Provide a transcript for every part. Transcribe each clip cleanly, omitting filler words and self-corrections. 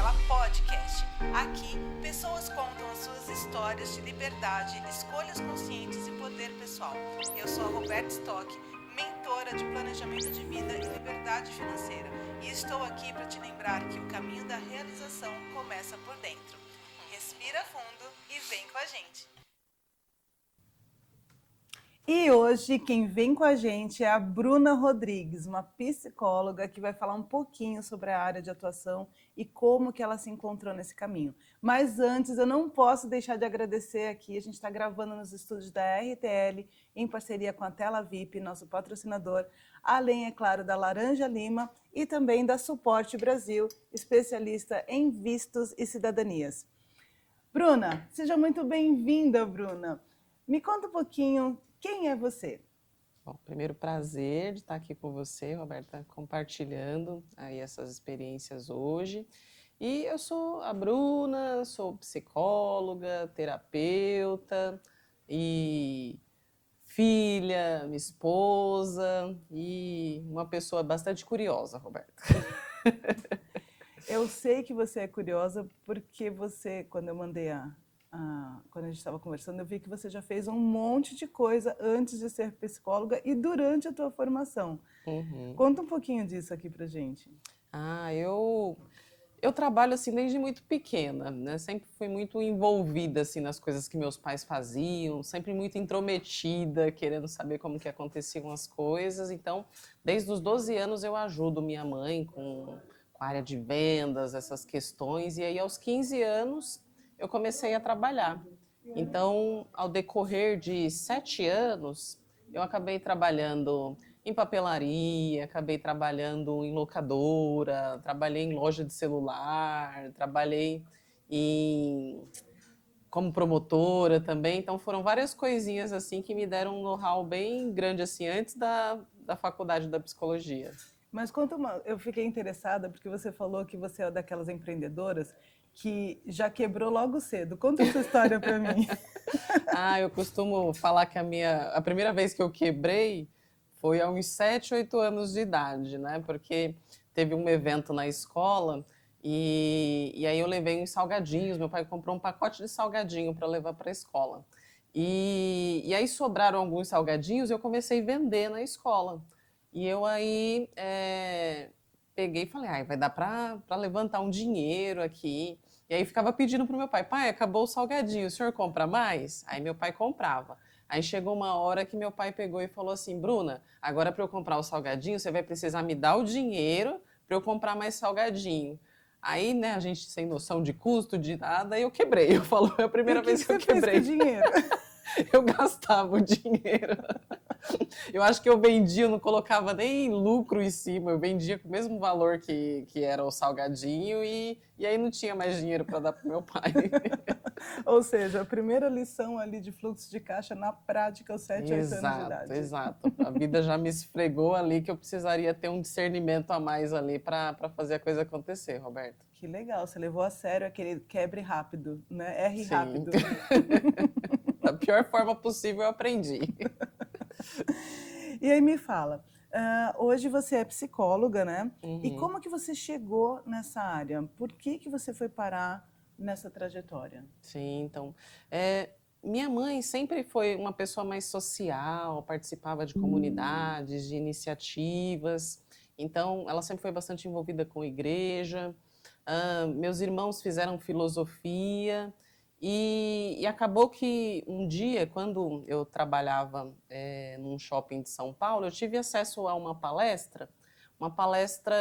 Janela Podcast. Aqui, pessoas contam as suas histórias de liberdade, escolhas conscientes e poder pessoal. Eu sou a Roberta Stock, mentora de planejamento de vida e liberdade financeira, e estou aqui para te lembrar que o caminho da realização começa por dentro. Respira fundo e vem com a gente. E hoje quem vem com a gente é a Bruna Rodrigues, uma psicóloga que vai falar um pouquinho sobre a área de atuação e como que ela se encontrou nesse caminho. Mas antes, eu não posso deixar de agradecer aqui, a gente está gravando nos estúdios da RTL, em parceria com a Tela VIP, nosso patrocinador, além, é claro, da Laranja Lima e também da Suporte Brasil, especialista em vistos e cidadanias. Bruna, seja muito bem-vinda, Bruna. Me conta um pouquinho, quem é você? Bom, primeiro prazer de estar aqui com você, Roberta, compartilhando aí essas experiências hoje. E eu sou a Bruna, sou psicóloga, terapeuta e filha, minha esposa e uma pessoa bastante curiosa, Roberta. Eu sei que você é curiosa porque você, quando eu mandei quando a gente estava conversando, eu vi que você já fez um monte de coisa antes de ser psicóloga e durante a tua formação. Uhum. Conta um pouquinho disso aqui pra gente. Eu trabalho assim desde muito pequena, né? Sempre fui muito envolvida assim nas coisas que meus pais faziam, sempre muito intrometida, querendo saber como que aconteciam as coisas. Então, desde os 12 anos eu ajudo minha mãe com a área de vendas, essas questões. E aí aos 15 anos eu comecei a trabalhar. Então, ao decorrer de 7 anos, eu acabei trabalhando em papelaria, acabei trabalhando em locadora, trabalhei em loja de celular, trabalhei em como promotora também. Então foram várias coisinhas assim que me deram um know-how bem grande assim antes da faculdade da psicologia. Mas conta eu fiquei interessada porque você falou que você é daquelas empreendedoras que já quebrou logo cedo. Conta essa história para mim. Eu costumo falar que a primeira vez que eu quebrei foi há uns 7, 8 anos de idade, né? Porque teve um evento na escola e aí eu levei uns salgadinhos. Meu pai comprou um pacote de salgadinho para levar para a escola. E aí sobraram alguns salgadinhos e eu comecei a vender na escola. E eu aí peguei e falei, vai dar para levantar um dinheiro aqui. E aí ficava pedindo pro meu pai, acabou o salgadinho, o senhor compra mais? Aí meu pai comprava. Aí chegou uma hora que meu pai pegou e falou assim, Bruna, agora para eu comprar o salgadinho, você vai precisar me dar o dinheiro para eu comprar mais salgadinho. Aí, né, a gente sem noção de custo, de nada, eu quebrei. Eu falo, é a E o primeira que vez que eu você fez com quebrei. o dinheiro? Eu gastava o dinheiro. Eu acho que eu vendia, eu não colocava nem lucro em cima, eu vendia com o mesmo valor que era o salgadinho e aí não tinha mais dinheiro para dar para meu pai. Ou seja, a primeira lição ali de fluxo de caixa na prática aos 7, 8 anos de Exato, idade. exato. A vida já me esfregou ali que eu precisaria ter um discernimento a mais ali para fazer a coisa acontecer, Roberto. Que legal, você levou a sério aquele quebre rápido, né? R Sim. rápido. Da pior forma possível eu aprendi. E aí me fala, hoje você é psicóloga, né? E Uhum. como que você chegou nessa área? Por que você foi parar nessa trajetória? Sim, então. Minha mãe sempre foi uma pessoa mais social, participava de comunidades, de iniciativas. Então, ela sempre foi bastante envolvida com a igreja. Meus irmãos fizeram filosofia. E acabou que um dia, quando eu trabalhava num shopping de São Paulo, eu tive acesso a uma palestra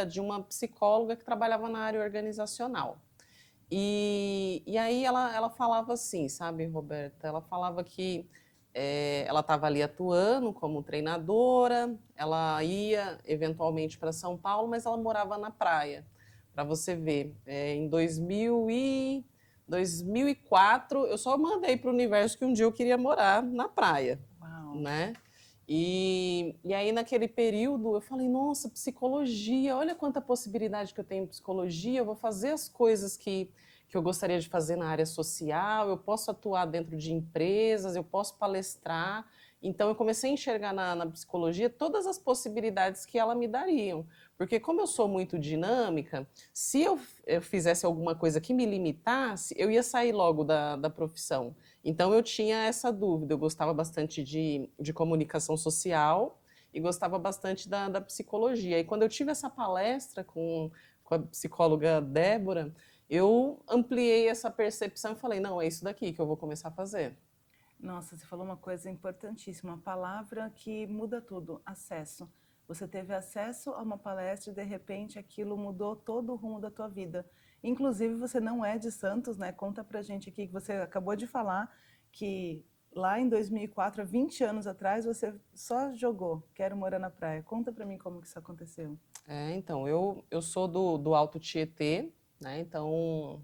de uma psicóloga que trabalhava na área organizacional. E aí ela falava assim, sabe, Roberta? Ela falava que ela estava ali atuando como treinadora, ela ia eventualmente para São Paulo, mas ela morava na praia. Para você ver, em 2004, eu só mandei para o universo que um dia eu queria morar na praia, Uau. né? E aí, naquele período, eu falei, nossa, psicologia, olha quanta possibilidade que eu tenho em psicologia, eu vou fazer as coisas que eu gostaria de fazer na área social, eu posso atuar dentro de empresas, eu posso palestrar. Então, eu comecei a enxergar na psicologia todas as possibilidades que ela me dariam. Porque como eu sou muito dinâmica, se eu fizesse alguma coisa que me limitasse, eu ia sair logo da profissão. Então eu tinha essa dúvida, eu gostava bastante de comunicação social e gostava bastante da psicologia. E quando eu tive essa palestra com a psicóloga Débora, eu ampliei essa percepção e falei, não, é isso daqui que eu vou começar a fazer. Nossa, você falou uma coisa importantíssima, uma palavra que muda tudo, acesso. Você teve acesso a uma palestra e de repente aquilo mudou todo o rumo da tua vida. Inclusive você não é de Santos, né? Conta pra gente aqui que você acabou de falar que lá em 2004, há 20 anos atrás, você só jogou, quero morar na praia. Conta pra mim como que isso aconteceu. Então, eu sou do Alto Tietê, né? Então,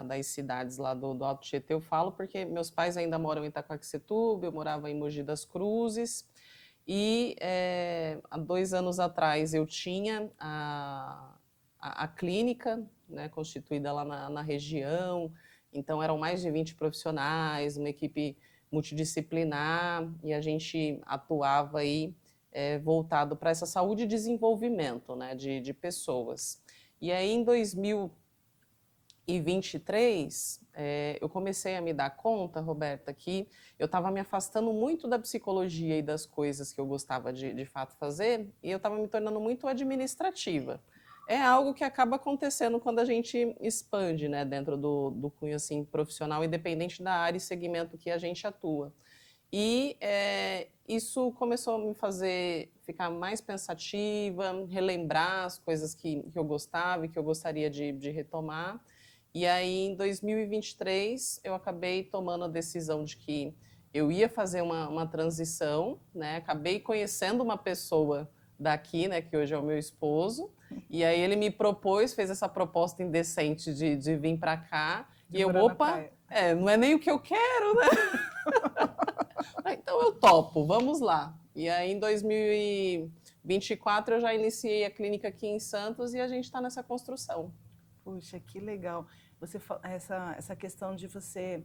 das cidades lá do Alto Tietê eu falo porque meus pais ainda moram em Itaquaquecetuba, eu morava em Mogi das Cruzes, e há 2 anos atrás eu tinha a clínica, né, constituída lá na região, então eram mais de 20 profissionais, uma equipe multidisciplinar, e a gente atuava aí voltado para essa saúde e desenvolvimento, né, de pessoas. E aí, em 2023, eu comecei a me dar conta, Roberta, que eu estava me afastando muito da psicologia e das coisas que eu gostava de fato fazer, e eu estava me tornando muito administrativa. É algo que acaba acontecendo quando a gente expande, né, dentro do cunho assim, profissional, independente da área e segmento que a gente atua. E isso começou a me fazer ficar mais pensativa, relembrar as coisas que eu gostava e que eu gostaria de retomar. E aí, em 2023, eu acabei tomando a decisão de que eu ia fazer uma transição, né? Acabei conhecendo uma pessoa daqui, né, que hoje é o meu esposo, e aí ele me propôs, fez essa proposta indecente de vir para cá, De e eu, morar na opa, praia. não é nem o que eu quero, né? Então eu topo, vamos lá. E aí em 2024 eu já iniciei a clínica aqui em Santos e a gente está nessa construção. Puxa, que legal. Essa questão de você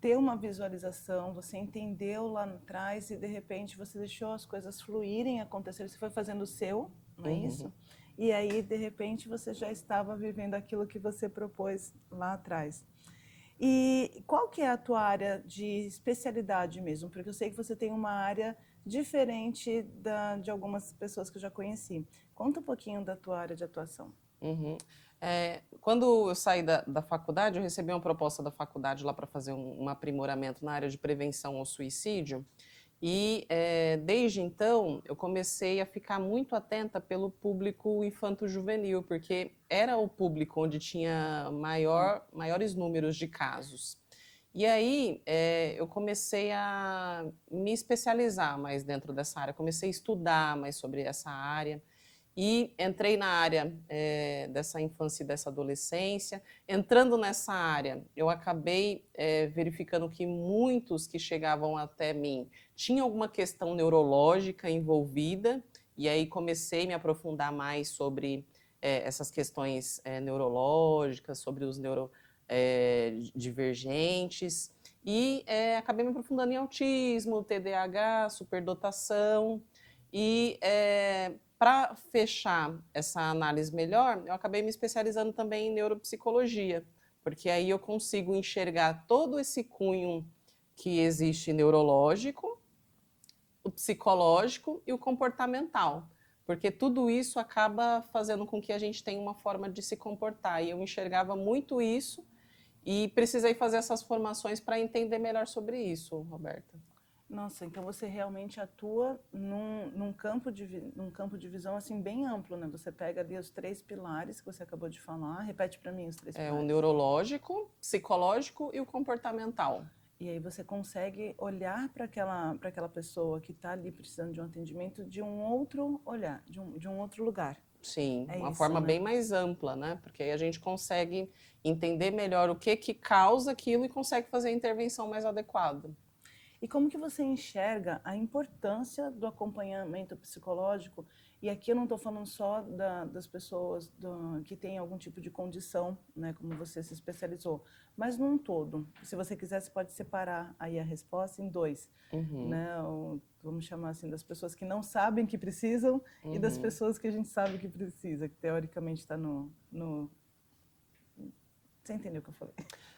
ter uma visualização, você entendeu lá atrás e de repente você deixou as coisas fluírem, acontecer, você foi fazendo o seu, não é Uhum. isso? E aí, de repente, você já estava vivendo aquilo que você propôs lá atrás. E qual que é a tua área de especialidade mesmo? Porque eu sei que você tem uma área diferente de algumas pessoas que eu já conheci. Conta um pouquinho da tua área de atuação. Uhum. Quando eu saí da faculdade, eu recebi uma proposta da faculdade lá para fazer um aprimoramento na área de prevenção ao suicídio. E desde então eu comecei a ficar muito atenta pelo público infanto-juvenil, porque era o público onde tinha maiores números de casos. E aí eu comecei a me especializar mais dentro dessa área, comecei a estudar mais sobre essa área. E entrei na área dessa infância e dessa adolescência. Entrando nessa área, eu acabei verificando que muitos que chegavam até mim tinham alguma questão neurológica envolvida, e aí comecei a me aprofundar mais sobre essas questões neurológicas, sobre os neurodivergentes, e acabei me aprofundando em autismo, TDAH, superdotação, e para fechar essa análise melhor, eu acabei me especializando também em neuropsicologia, porque aí eu consigo enxergar todo esse cunho que existe neurológico, o psicológico e o comportamental, porque tudo isso acaba fazendo com que a gente tenha uma forma de se comportar. E eu enxergava muito isso e precisei fazer essas formações para entender melhor sobre isso, Roberta. Nossa, então você realmente atua num campo de visão assim bem amplo, né? Você pega ali os três pilares que você acabou de falar. Repete para mim os três O pilares. neurológico, psicológico e o comportamental. E aí você consegue olhar para aquela pessoa que está ali precisando de um atendimento de um outro olhar, de um outro lugar. Sim, É uma isso, forma né? bem mais ampla, né? Porque aí a gente consegue entender melhor o que causa aquilo e consegue fazer a intervenção mais adequada. E como que você enxerga a importância do acompanhamento psicológico? E aqui eu não estou falando só das pessoas que têm algum tipo de condição, né, como você se especializou, mas num todo. Se você quiser, você pode separar aí a resposta em dois, Uhum. né? vamos chamar assim, das pessoas que não sabem que precisam e das pessoas que a gente sabe que precisa, que teoricamente está no... Você entendeu o que eu falei?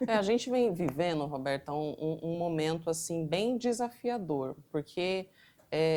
A gente vem vivendo, Roberta, um momento assim bem desafiador, porque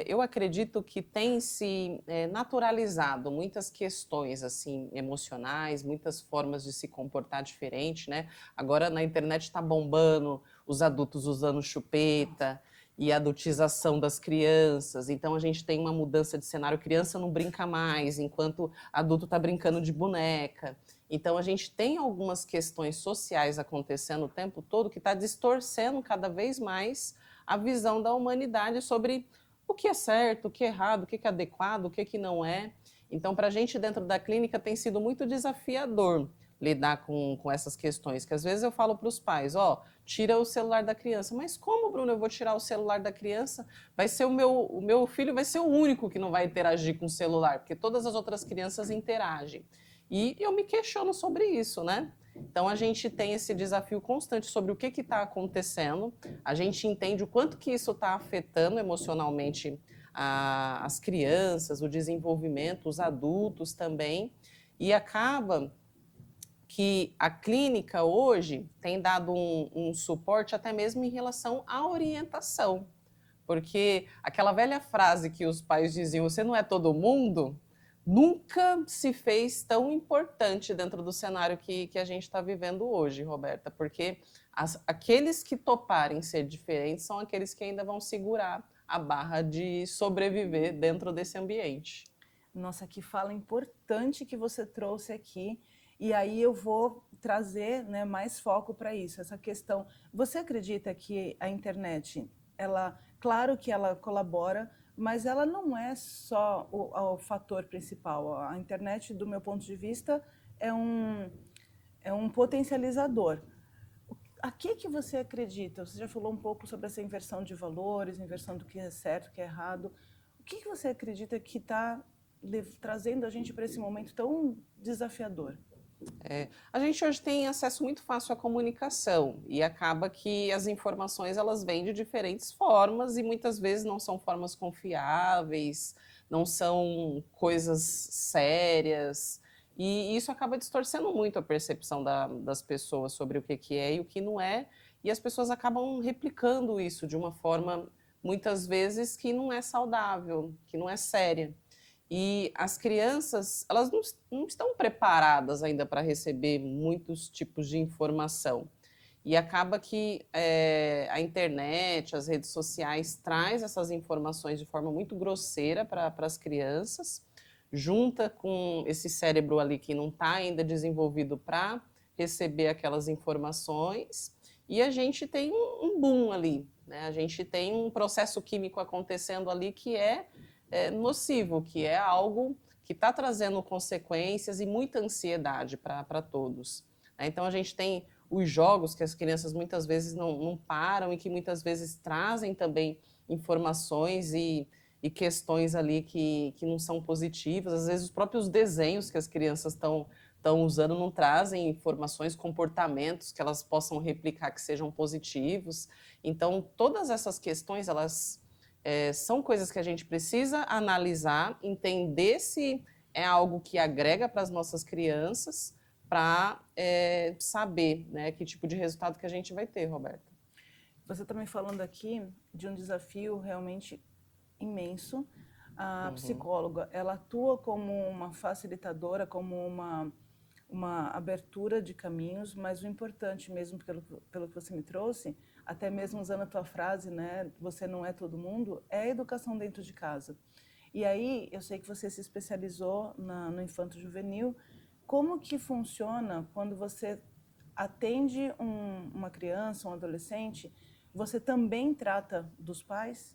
eu acredito que tem se naturalizado muitas questões assim emocionais, muitas formas de se comportar diferente, né? Agora na internet está bombando os adultos usando chupeta e a adultização das crianças. Então a gente tem uma mudança de cenário, criança não brinca mais, enquanto adulto está brincando de boneca. Então, a gente tem algumas questões sociais acontecendo o tempo todo que está distorcendo cada vez mais a visão da humanidade sobre o que é certo, o que é errado, o que é adequado, o que não é. Então, para a gente dentro da clínica tem sido muito desafiador lidar com essas questões, que às vezes eu falo para os pais, ó, tira o celular da criança. Mas como, Bruno, eu vou tirar o celular da criança? Vai ser o meu filho vai ser o único que não vai interagir com o celular, porque todas as outras crianças interagem. E eu me questiono sobre isso, né? Então a gente tem esse desafio constante sobre o que está acontecendo, a gente entende o quanto que isso está afetando emocionalmente as crianças, o desenvolvimento, os adultos também, e acaba que a clínica hoje tem dado um suporte até mesmo em relação à orientação, porque aquela velha frase que os pais diziam, você não é todo mundo, nunca se fez tão importante dentro do cenário que a gente está vivendo hoje, Roberta, porque aqueles que toparem ser diferentes são aqueles que ainda vão segurar a barra de sobreviver dentro desse ambiente. Nossa, que fala importante que você trouxe aqui. E aí eu vou trazer, né, mais foco para isso, essa questão. Você acredita que a internet, ela, claro que ela colabora, mas ela não é só o fator principal. A internet, do meu ponto de vista, é um potencializador. A que você acredita? Você já falou um pouco sobre essa inversão de valores, inversão do que é certo, o que é errado. O que você acredita que está trazendo a gente para esse momento tão desafiador? A gente hoje tem acesso muito fácil à comunicação e acaba que as informações elas vêm de diferentes formas e muitas vezes não são formas confiáveis, não são coisas sérias e isso acaba distorcendo muito a percepção das pessoas sobre o que é e o que não é e as pessoas acabam replicando isso de uma forma muitas vezes que não é saudável, que não é séria. E as crianças, elas não estão preparadas ainda para receber muitos tipos de informação. E acaba que a internet, as redes sociais, traz essas informações de forma muito grosseira para as crianças, junta com esse cérebro ali que não está ainda desenvolvido para receber aquelas informações, e a gente tem um boom ali, né? A gente tem um processo químico acontecendo ali que é nocivo, que é algo que está trazendo consequências e muita ansiedade para todos. Então, a gente tem os jogos que as crianças muitas vezes não param e que muitas vezes trazem também informações e questões ali que não são positivas. Às vezes, os próprios desenhos que as crianças estão usando não trazem informações, comportamentos que elas possam replicar que sejam positivos. Então, todas essas questões, elas são coisas que a gente precisa analisar, entender se é algo que agrega para as nossas crianças, para saber, né, que tipo de resultado que a gente vai ter, Roberta. Você está me falando aqui de um desafio realmente imenso. A psicóloga, ela atua como uma facilitadora, como uma abertura de caminhos, mas o importante mesmo, pelo que você me trouxe, até mesmo usando a tua frase, né, você não é todo mundo, é a educação dentro de casa. E aí, eu sei que você se especializou no infanto-juvenil. Como que funciona quando você atende uma criança, um adolescente, você também trata dos pais?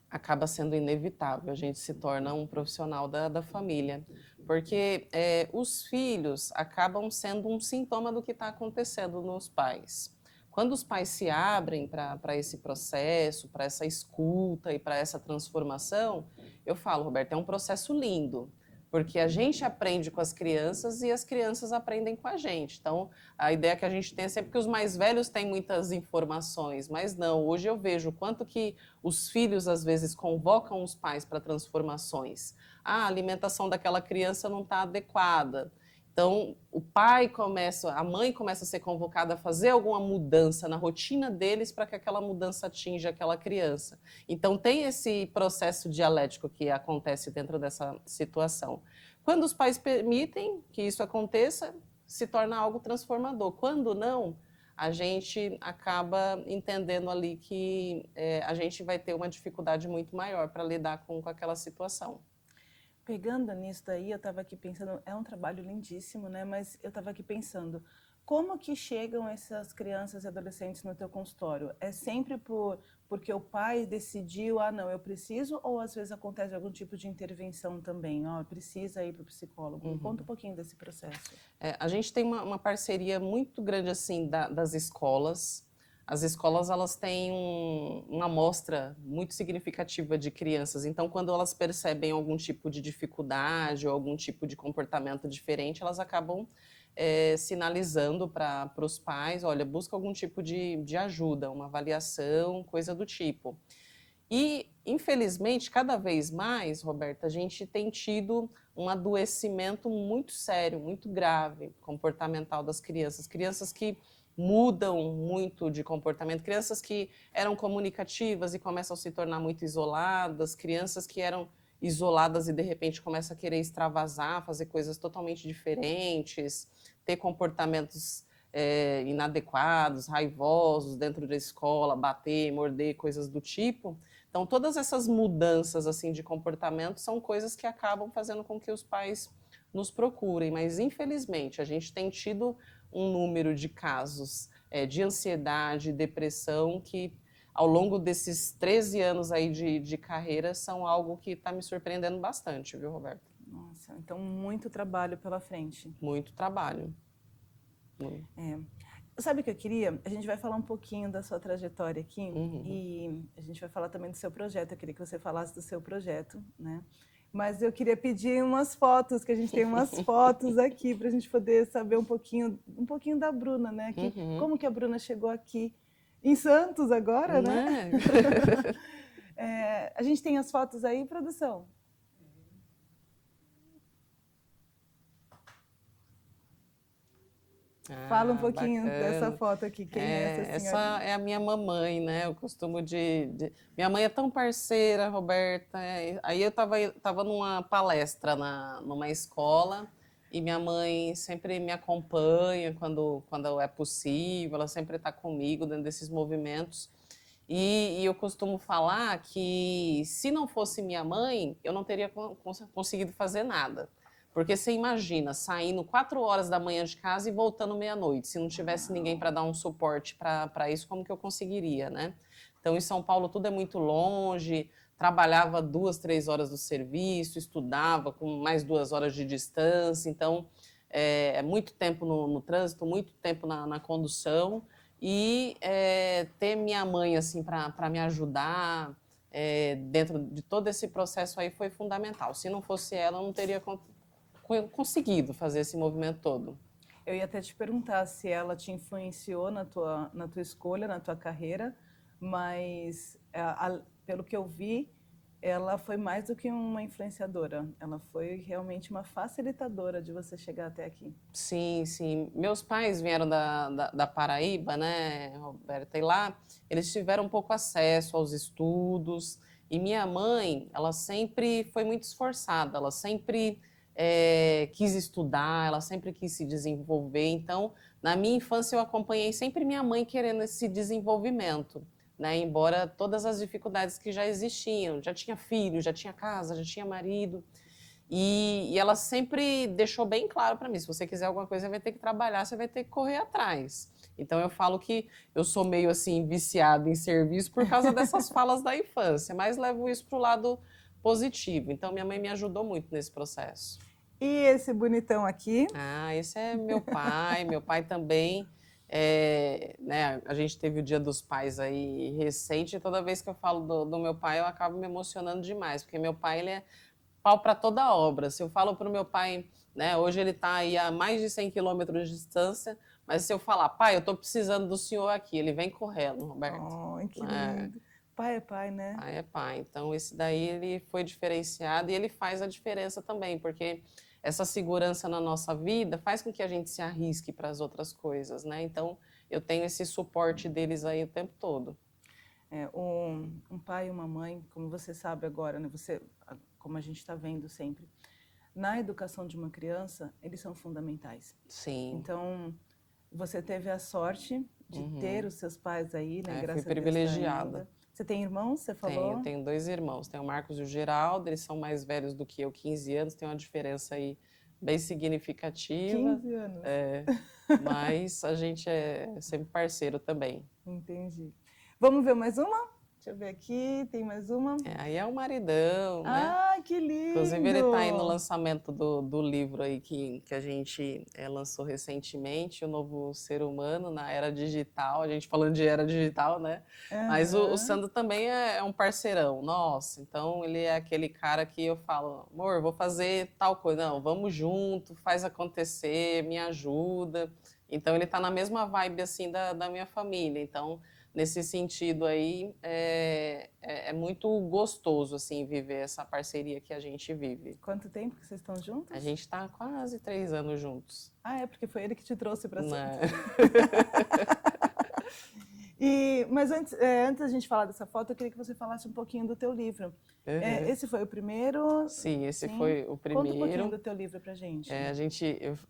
Acaba sendo inevitável, a gente se torna um profissional da família, porque os filhos acabam sendo um sintoma do que está acontecendo nos pais. Quando os pais se abrem para esse processo, para essa escuta e para essa transformação, eu falo, Roberto, é um processo lindo, porque a gente aprende com as crianças e as crianças aprendem com a gente. Então, a ideia que a gente tem é sempre que os mais velhos têm muitas informações, mas não, hoje eu vejo o quanto que os filhos às vezes convocam os pais para transformações. Ah, a alimentação daquela criança não está adequada. Então, o pai começa, a mãe começa a ser convocada a fazer alguma mudança na rotina deles para que aquela mudança atinja aquela criança. Então, tem esse processo dialético que acontece dentro dessa situação. Quando os pais permitem que isso aconteça, se torna algo transformador. Quando não, a gente acaba entendendo ali que a gente vai ter uma dificuldade muito maior para lidar com aquela situação. Pegando nisso daí, eu estava aqui pensando, é um trabalho lindíssimo, né? Mas eu estava aqui pensando, como que chegam essas crianças e adolescentes no teu consultório? É sempre porque o pai decidiu, ah, não, eu preciso, ou às vezes acontece algum tipo de intervenção também, ó, precisa ir para o psicólogo? Me conta um pouquinho desse processo. A gente tem uma parceria muito grande assim das escolas. As escolas elas têm uma amostra muito significativa de crianças. Então, quando elas percebem algum tipo de dificuldade ou algum tipo de comportamento diferente, elas acabam sinalizando para os pais, olha, busca algum tipo de ajuda, uma avaliação, coisa do tipo. E, infelizmente, cada vez mais, Roberta, a gente tem tido um adoecimento muito sério, muito grave, comportamental das crianças. Crianças que mudam muito de comportamento, crianças que eram comunicativas e começam a se tornar muito isoladas, crianças que eram isoladas e de repente começam a querer extravasar, fazer coisas totalmente diferentes, ter comportamentos inadequados, raivosos dentro da escola, bater, morder, coisas do tipo. Então, todas essas mudanças assim de comportamento são coisas que acabam fazendo com que os pais nos procurem, mas infelizmente a gente tem tido um número de casos de ansiedade, depressão, que ao longo desses 13 anos aí de carreira são algo que está me surpreendendo bastante, viu, Roberto? Nossa, então muito trabalho pela frente. Muito trabalho. É. Sabe o que eu queria? A gente vai falar um pouquinho da sua trajetória aqui e a gente vai falar também do seu projeto. Eu queria que você falasse do seu projeto, né? Mas eu queria pedir umas fotos, que a gente tem umas fotos aqui para a gente poder saber um pouquinho da Bruna, né? Como que a Bruna chegou aqui em Santos agora, né? A gente tem as fotos aí, produção? Fala um pouquinho bacana. dessa foto aqui, quem é essa senhora? Essa é a minha mamãe, né? Eu costumo Minha mãe é tão parceira, Roberta. Aí eu tava numa palestra numa escola e minha mãe sempre me acompanha quando é possível, ela sempre está comigo dentro desses movimentos. E eu costumo falar que se não fosse minha mãe, eu não teria conseguido fazer nada. Porque você imagina, saindo 4 horas da manhã de casa e voltando meia-noite. Se não tivesse ninguém para dar um suporte para isso, como que eu conseguiria, né? Então, em São Paulo, tudo é muito longe. Trabalhava 2, 3 horas do serviço, estudava com mais 2 horas de distância. Então, é muito tempo no trânsito, muito tempo na condução. E ter minha mãe assim para me ajudar dentro de todo esse processo aí foi fundamental. Se não fosse ela, eu não teria conseguido fazer esse movimento todo. Eu ia até te perguntar se ela te influenciou na tua escolha, na tua carreira, mas pelo que eu vi, ela foi mais do que uma influenciadora. Ela foi realmente uma facilitadora de você chegar até aqui. Sim, sim. Meus pais vieram da Paraíba, né, Roberta? E lá eles tiveram pouco acesso aos estudos. E minha mãe, ela sempre foi muito esforçada, ela sempre quis estudar, ela sempre quis se desenvolver. Então, na minha infância, eu acompanhei sempre minha mãe querendo esse desenvolvimento, né? Embora todas as dificuldades que já existiam, já tinha filho, já tinha casa, já tinha marido. E ela sempre deixou bem claro para mim, se você quiser alguma coisa, você vai ter que trabalhar, você vai ter que correr atrás. Então eu falo que eu sou meio assim viciada em serviço por causa dessas falas da infância, mas levo isso para o lado positivo. Então minha mãe me ajudou muito nesse processo. E esse bonitão aqui? Esse é meu pai. Meu pai também, né, a gente teve o Dia dos Pais aí recente, e toda vez que eu falo do meu pai, eu acabo me emocionando demais, porque meu pai, ele é pau para toda obra. Se eu falo para o meu pai, né, hoje ele está aí a mais de 100 quilômetros de distância, mas se eu falar, pai, eu estou precisando do senhor aqui, ele vem correndo, Roberto. Oh, que É, lindo. Pai é pai, né? pai é pai. Então, esse daí ele foi diferenciado e ele faz a diferença também, porque essa segurança na nossa vida faz com que a gente se arrisque para as outras coisas, né? Então, eu tenho esse suporte deles aí o tempo todo. Um pai e uma mãe, como você sabe agora, né? Como a gente está vendo sempre, na educação de uma criança, eles são fundamentais. Sim. Então, você teve a sorte de ter os seus pais aí, né? Graças fui a Deus tá privilegiada. ainda. Você tem irmãos, você falou? Eu tenho 2 irmãos, tenho o Marcos e o Geraldo, eles são mais velhos do que eu, 15 anos, tem uma diferença aí bem significativa. 15 anos. Mas a gente é sempre parceiro também. Entendi. Vamos ver mais uma? Deixa eu ver aqui, tem mais uma. Aí é o maridão, né? Ah, que lindo! Inclusive ele está aí no lançamento do livro aí que a gente lançou recentemente, O Novo Ser Humano na Era Digital, a gente falando de Era Digital, né? Mas o Sandro também é um parceirão nosso, então ele é aquele cara que eu falo, amor, vou fazer tal coisa, não, vamos junto, faz acontecer, me ajuda. Então ele está na mesma vibe assim da minha família, então nesse sentido aí, é muito gostoso assim, viver essa parceria que a gente vive. Quanto tempo que vocês estão juntos? A gente está quase 3 anos juntos. Ah, é porque foi ele que te trouxe para Né? Mas antes da gente falar dessa foto, eu queria que você falasse um pouquinho do teu livro. Esse foi o primeiro? Sim, esse foi o primeiro. Conta um pouquinho do teu livro pra gente.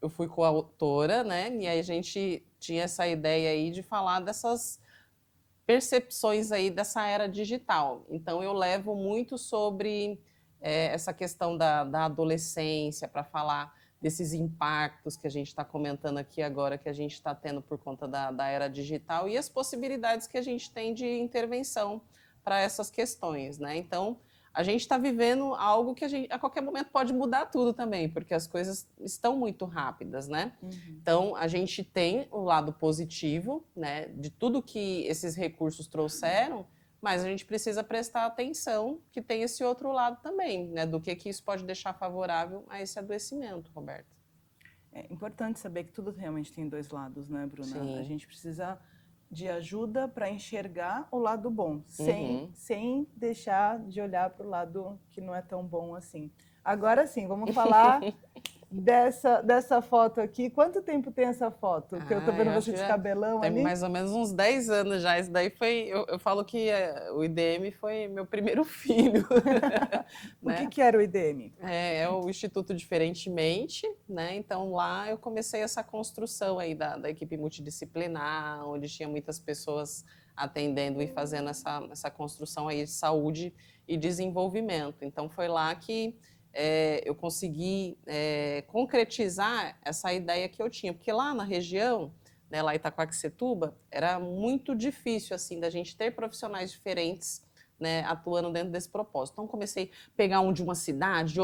Eu fui coautora, né? E aí a gente tinha essa ideia aí de falar dessas percepções aí dessa era digital. Então eu levo muito sobre essa questão da adolescência para falar desses impactos que a gente está comentando aqui agora, que a gente está tendo por conta da era digital e as possibilidades que a gente tem de intervenção para essas questões, né? Então a gente está vivendo algo que a qualquer momento pode mudar tudo também, porque as coisas estão muito rápidas, né? Então, a gente tem o lado positivo, né, de tudo que esses recursos trouxeram, mas a gente precisa prestar atenção que tem esse outro lado também, né, do que isso pode deixar favorável a esse adoecimento, Roberto. É importante saber que tudo realmente tem dois lados, né, Bruna? Sim. A gente precisa de ajuda para enxergar o lado bom, sem deixar de olhar para o lado que não é tão bom assim. Agora sim, vamos falar dessa foto aqui. Quanto tempo tem essa foto? Que eu tô vendo você de cabelão ali. Tem mais ou menos uns 10 anos já. Isso daí foi... Eu falo que o IDM foi meu primeiro filho. O que era o IDM? É o Instituto Diferentemente, né? Então lá eu comecei essa construção aí da equipe multidisciplinar, onde tinha muitas pessoas atendendo e fazendo essa construção aí de saúde e desenvolvimento. Então foi lá que eu consegui concretizar essa ideia que eu tinha, porque lá na região, né, lá em Itaquaquecetuba, era muito difícil assim da gente ter profissionais diferentes, né, atuando dentro desse propósito. Então comecei a pegar um de uma cidade, de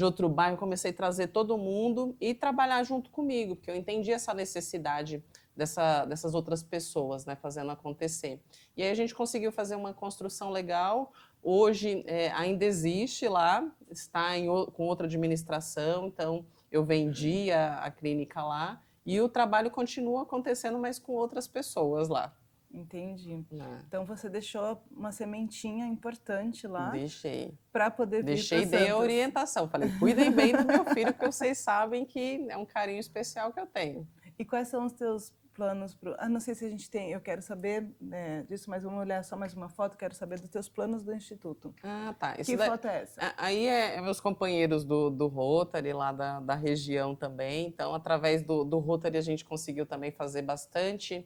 outro bairro, comecei a trazer todo mundo e trabalhar junto comigo, porque eu entendi essa necessidade dessas outras pessoas, né, fazendo acontecer. E aí a gente conseguiu fazer uma construção legal. Hoje ainda existe lá, está com outra administração, então eu vendi a clínica lá e o trabalho continua acontecendo, mas com outras pessoas lá. Entendi. Então você deixou uma sementinha importante lá. Deixei. Para poder vir Deixei e dei a orientação. Falei, cuidem bem do meu filho, porque vocês sabem que é um carinho especial que eu tenho. E quais são os teus planos não sei se a gente tem, eu quero saber disso, mas vamos olhar só mais uma foto, quero saber dos teus planos do Instituto. Ah, tá. Que foto é essa? Aí é meus companheiros do Rotary, lá da região também. Então, através do Rotary, a gente conseguiu também fazer bastante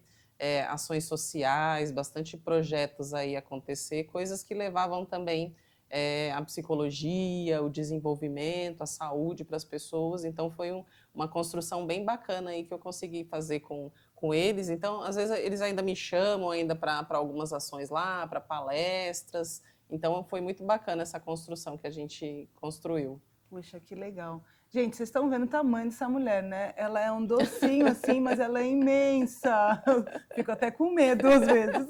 ações sociais, bastante projetos aí acontecer, coisas que levavam também a psicologia, o desenvolvimento, a saúde para as pessoas. Então, foi uma construção bem bacana aí que eu consegui fazer com eles. Então, às vezes, eles ainda me chamam ainda para algumas ações lá, para palestras. Então, foi muito bacana essa construção que a gente construiu. Puxa, que legal. Gente, vocês estão vendo o tamanho dessa mulher, né? Ela é um docinho assim, mas ela é imensa. Fico até com medo às vezes.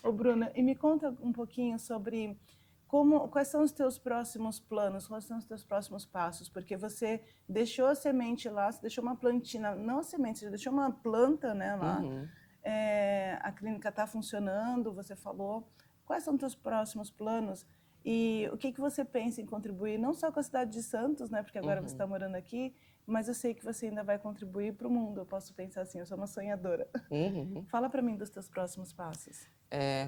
Ô, Bruna, e me conta um pouquinho sobre Quais são os teus próximos planos? Quais são os teus próximos passos? Porque você deixou a semente lá, você deixou uma plantinha, não a semente, você deixou uma planta, né, lá. A clínica está funcionando, você falou. Quais são os teus próximos planos? E o que você pensa em contribuir, não só com a cidade de Santos, né, porque agora você está morando aqui, mas eu sei que você ainda vai contribuir para o mundo. Eu posso pensar assim, eu sou uma sonhadora. Fala para mim dos teus próximos passos.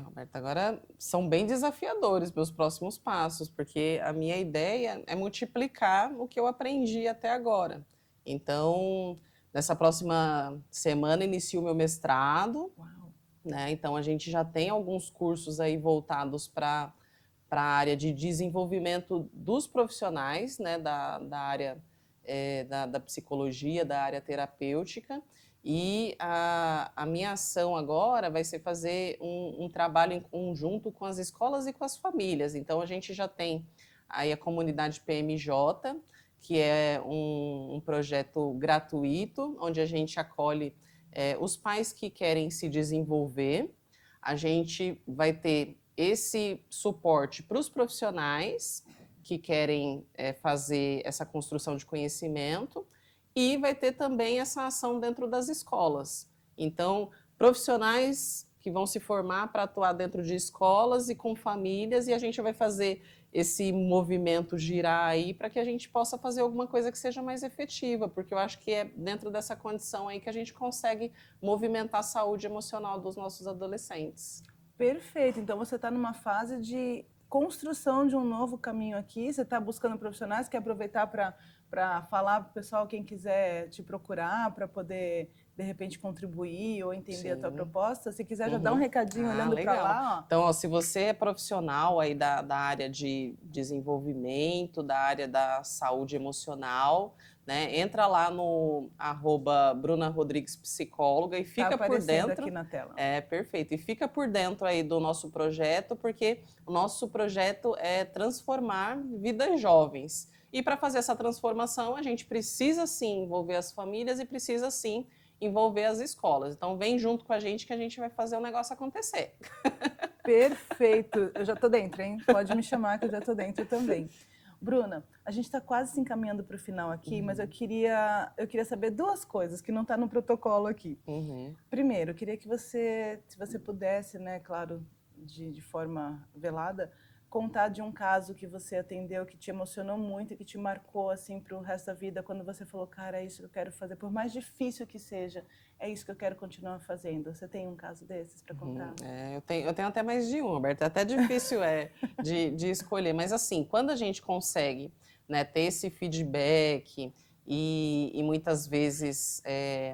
Roberta, agora são bem desafiadores meus próximos passos, porque a minha ideia é multiplicar o que eu aprendi até agora. Então, nessa próxima semana inicio o meu mestrado, né? Então a gente já tem alguns cursos aí voltados para a área de desenvolvimento dos profissionais, né, da área da psicologia, da área terapêutica. E a minha ação agora vai ser fazer um trabalho em conjunto com as escolas e com as famílias. Então, a gente já tem aí a comunidade PMJ, que é um projeto gratuito, onde a gente acolhe os pais que querem se desenvolver. A gente vai ter esse suporte para os profissionais que querem fazer essa construção de conhecimento, e vai ter também essa ação dentro das escolas. Então, profissionais que vão se formar para atuar dentro de escolas e com famílias, e a gente vai fazer esse movimento girar aí para que a gente possa fazer alguma coisa que seja mais efetiva, porque eu acho que é dentro dessa condição aí que a gente consegue movimentar a saúde emocional dos nossos adolescentes. Perfeito. Então, você está numa fase de construção de um novo caminho aqui. Você está buscando profissionais, quer aproveitar para falar para o pessoal, quem quiser te procurar, para poder, de repente, contribuir ou entender a tua proposta. Se quiser, já dá um recadinho olhando para lá. Ó. Então, ó, se você é profissional aí da área de desenvolvimento, da área da saúde emocional, né, entra lá no @Bruna Rodrigues Psicóloga e fica por dentro. Aqui na tela. Perfeito. E fica por dentro aí do nosso projeto, porque o nosso projeto é transformar vidas jovens. E para fazer essa transformação, a gente precisa sim envolver as famílias e precisa sim envolver as escolas. Então, vem junto com a gente que a gente vai fazer o negócio acontecer. Perfeito. Eu já estou dentro, hein? Pode me chamar que eu já estou dentro também. Bruna, a gente está quase se encaminhando para o final aqui, mas eu queria saber duas coisas que não está no protocolo aqui. Primeiro, eu queria que você, se você pudesse, né, claro, de forma velada, contar de um caso que você atendeu que te emocionou muito e que te marcou assim para o resto da vida, quando você falou, cara, é isso que eu quero fazer, por mais difícil que seja, é isso que eu quero continuar fazendo. Você tem um caso desses para contar? Eu tenho até mais de um, Roberto. É até difícil de escolher, mas assim, quando a gente consegue, né, ter esse feedback e muitas vezes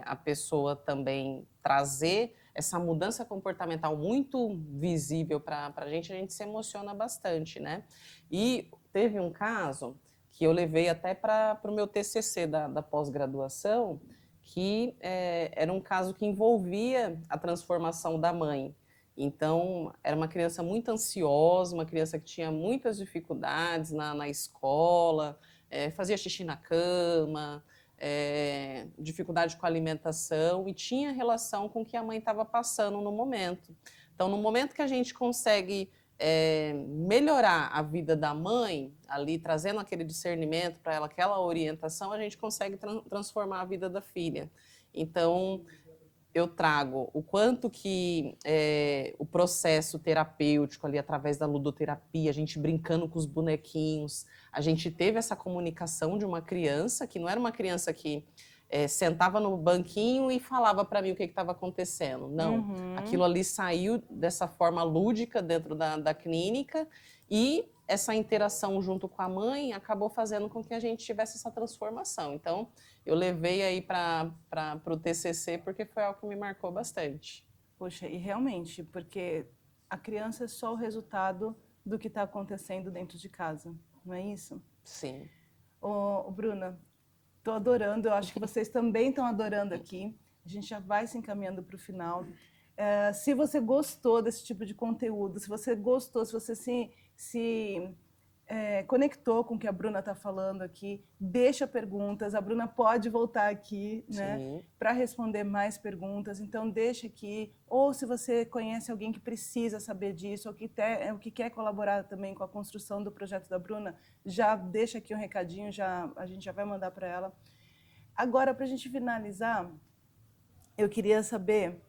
a pessoa também trazer essa mudança comportamental muito visível para a gente se emociona bastante, né? E teve um caso que eu levei até para o meu TCC da pós-graduação, que era um caso que envolvia a transformação da mãe. Então, era uma criança muito ansiosa, uma criança que tinha muitas dificuldades na escola, fazia xixi na cama, dificuldade com a alimentação e tinha relação com o que a mãe estava passando no momento. Então, no momento que a gente consegue melhorar a vida da mãe, ali trazendo aquele discernimento para ela, aquela orientação, a gente consegue transformar a vida da filha. Então, eu trago o quanto que o processo terapêutico ali, através da ludoterapia, a gente brincando com os bonequinhos, a gente teve essa comunicação de uma criança, que não era uma criança que sentava no banquinho e falava para mim o que estava acontecendo. Não, aquilo ali saiu dessa forma lúdica dentro da clínica e essa interação junto com a mãe acabou fazendo com que a gente tivesse essa transformação. Então, eu levei aí para o TCC porque foi algo que me marcou bastante. Poxa, e realmente, porque a criança é só o resultado do que está acontecendo dentro de casa, não é isso? Sim. Bruna, estou adorando, eu acho que vocês também estão adorando aqui. A gente já vai se encaminhando para o final. Se você gostou desse tipo de conteúdo, se você gostou, se você conectou com o que a Bruna está falando aqui, deixa perguntas. A Bruna pode voltar aqui, né, para responder mais perguntas. Então, deixa aqui. Ou se você conhece alguém que precisa saber disso, ou que quer colaborar também com a construção do projeto da Bruna, já deixa aqui um recadinho, a gente já vai mandar para ela. Agora, para a gente finalizar, eu queria saber,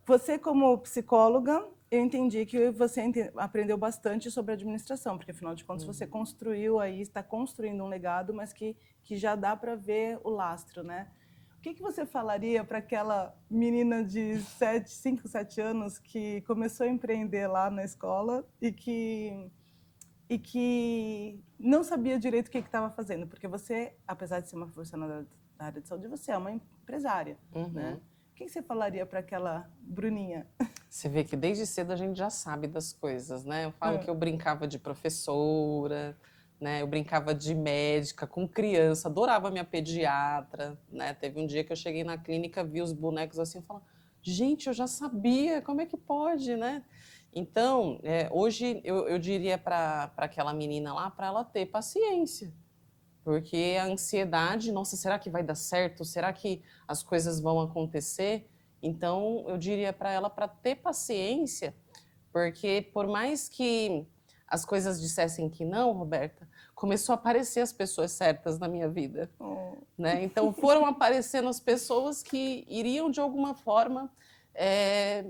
você como psicóloga, eu entendi que você aprendeu bastante sobre administração, porque, afinal de contas, você construiu aí, está construindo um legado, mas que já dá para ver o lastro, né? O que você falaria para aquela menina de 5, 7 anos que começou a empreender lá na escola e que não sabia direito o que estava fazendo? Porque você, apesar de ser uma profissional da área de saúde, você é uma empresária, né? O que você falaria para aquela Bruninha? Você vê que desde cedo a gente já sabe das coisas, né? Eu falo que eu brincava de professora, né? Eu brincava de médica com criança, adorava minha pediatra, né? Teve um dia que eu cheguei na clínica, vi os bonecos assim, e falava, gente, eu já sabia, como é que pode, né? Então, hoje eu diria para aquela menina lá, para ela ter paciência, porque a ansiedade, nossa, será que vai dar certo? Será que as coisas vão acontecer? Então, eu diria para ela para ter paciência, porque por mais que as coisas dissessem que não, Roberta, começou a aparecer as pessoas certas na minha vida, né? Então, foram aparecendo as pessoas que iriam, de alguma forma,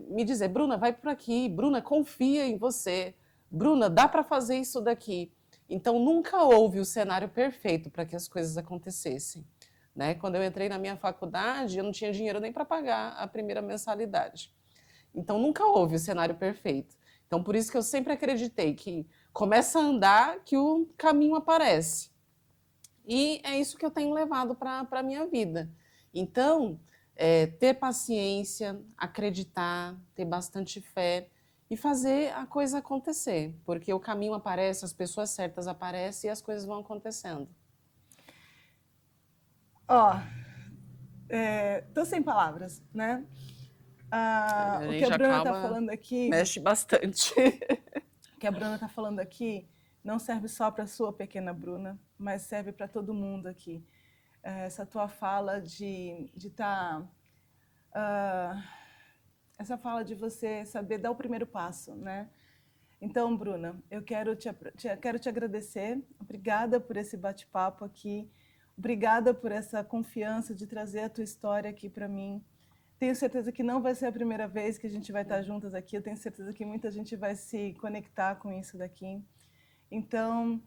me dizer, Bruna, vai por aqui, Bruna, confia em você, Bruna, dá para fazer isso daqui. Então, nunca houve o cenário perfeito para que as coisas acontecessem, né? Quando eu entrei na minha faculdade, eu não tinha dinheiro nem para pagar a primeira mensalidade. Então, nunca houve o cenário perfeito. Então, por isso que eu sempre acreditei que começa a andar que o caminho aparece. E é isso que eu tenho levado para a minha vida. Então, ter paciência, acreditar, ter bastante fé e fazer a coisa acontecer, porque o caminho aparece, as pessoas certas aparecem e as coisas vão acontecendo. Tô sem palavras, né? A O que gente a Bruna está acaba, falando aqui, mexe bastante. o que a Bruna está falando aqui, não serve só para a sua pequena Bruna, mas serve para todo mundo aqui. Essa tua fala de estar... essa fala de você saber dar o primeiro passo, né? Então, Bruna, eu quero te agradecer. Obrigada por esse bate-papo aqui. Obrigada por essa confiança de trazer a tua história aqui para mim. Tenho certeza que não vai ser a primeira vez que a gente vai estar juntas aqui. Eu tenho certeza que muita gente vai se conectar com isso daqui. Então,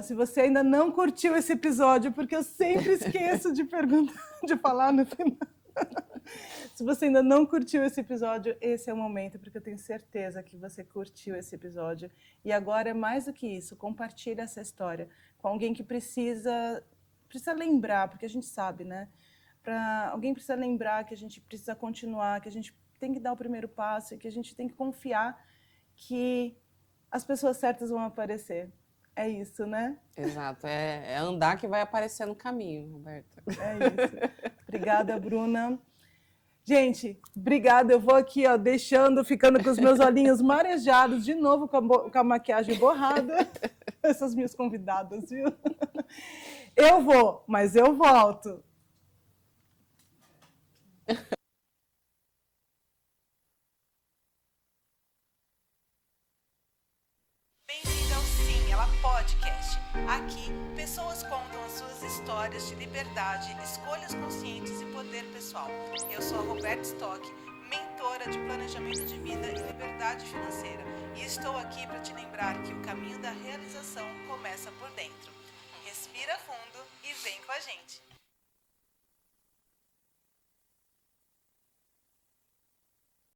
se você ainda não curtiu esse episódio, porque eu sempre esqueço de perguntar, de falar no final. Se você ainda não curtiu esse episódio, esse é o momento, porque eu tenho certeza que você curtiu esse episódio. E agora é mais do que isso, compartilhe essa história com alguém que precisa lembrar, porque a gente sabe, né? Alguém precisa lembrar que a gente precisa continuar, que a gente tem que dar o primeiro passo e que a gente tem que confiar que as pessoas certas vão aparecer. É isso, né? Exato, é andar que vai aparecer no caminho, Roberta. É isso. Obrigada, Bruna. Gente, obrigada. Eu vou aqui, ó, ficando com os meus olhinhos marejados, de novo com a maquiagem borrada. Essas minhas convidadas, viu? Eu vou, mas eu volto. Bem-vindo ao Sim, Ela Podcast. Aqui, pessoas contam as suas histórias de liberdade, escolhas conscientes e poder pessoal. Eu sou a Roberta Stock, mentora de planejamento de vida e liberdade financeira. E estou aqui para te lembrar que o caminho da realização começa por dentro. Respira fundo e vem com a gente.